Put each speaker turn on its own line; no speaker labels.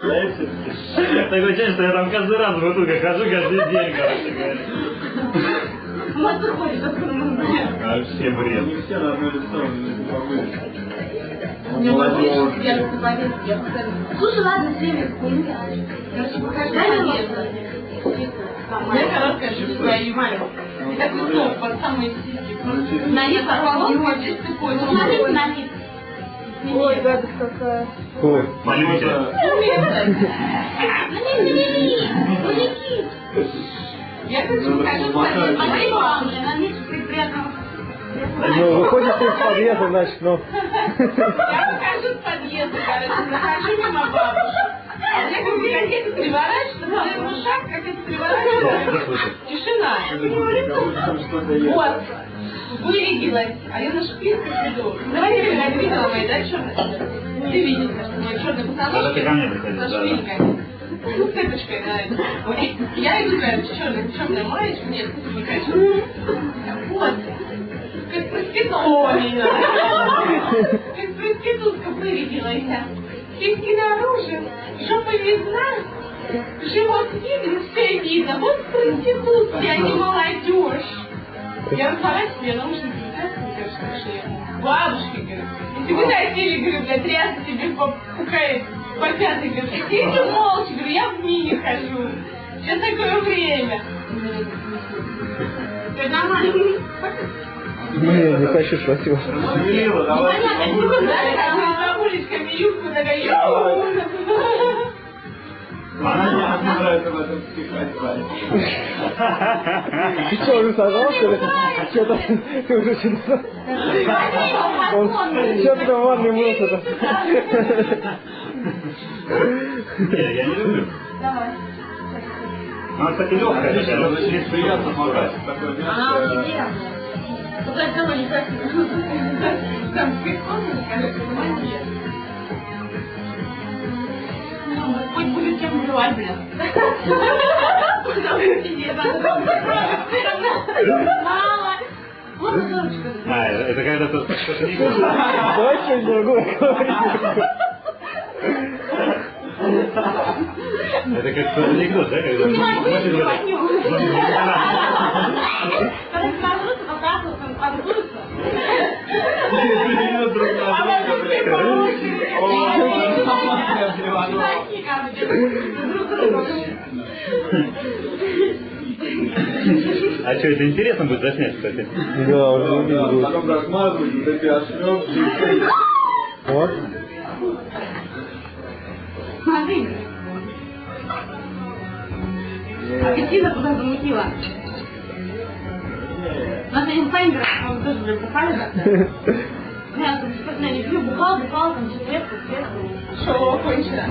Такое ощущение, что я там каждый раз в бутылках хожу, каждый день, короче говоря.
Вот ты ходишь, откуда мы знаем.
Вообще бред.
Не все на одно лицо,
Не могу, я повестки, я покажу. Слушай, ладно, время хуйня. Короче, покажи, я короткая шутка и маленькая. И такой топ под самые сиськи. На них порвало, здесь такой. Смотрите на них.
Ой, гадость какая.
Ой, малюйте.
Я хочу покажу моей маме, на них приятного.
Ну, выходит из подъезда, значит, ну.
Я покажу с подъезда, короче, захожу мимо бабушки. А я как бы как это переворачиваю, ему шаг, как это переворачиваю. Тишина. Вот. Вырядилась. А я на шпильках иду. Давайте я видела мои, да, черные? Ты видишь, что мои черные босоножки со шпильками. Ну, с цепочкой, да. Я иду, короче, черная маечка, нет, тут выкачу. Вот. Как проститутка. Как проститутка вырядилась. Сиськи наружу, жопа видна, живот видно, все видно. Вот проститутки, а не молодежь. Я разворачиваю, я наушники вытаскиваю, конечно, на шею. Бабушки, говорю, если вы носили, говорю, блядь, тряску тебе попукает по пятой, говорю, сидите молча, говорю, я в мини хожу. Сейчас такое время. Это нормально.
Не хочу, спасибо.
Понятно, уличками юбку такая.
Она мне нравится в этом стихать, Ваня.
Ты что, уже сажал, что ли? Что-то, ты уже что-то... Он что-то в ванной мылся-то.
Не, я не люблю.
Давай.
Она, кстати, легкая.
Очень приятно морать.
Она очень приятная. Вот это было не так. Там прикольно, кажется, молодец. Хоть будет чем убивать, блин. Мало. Вот дочка.
А, это когда тут что-то не было.
Давай что-нибудь другое говорить.
Это как анекдот, да? Когда
Когда скажут, показывают, он подгрузится.
А что, это интересно будет заснять, кстати?
Да, уже увидел.
Потом размазывать, вот эти ошметки.
Вот.
Смотри. Апельсина куда замутила. Надо им файндер, он тоже уже бухали как-то. Я там спортсмен не пью, бухал, там все сверху. Шоу кончено.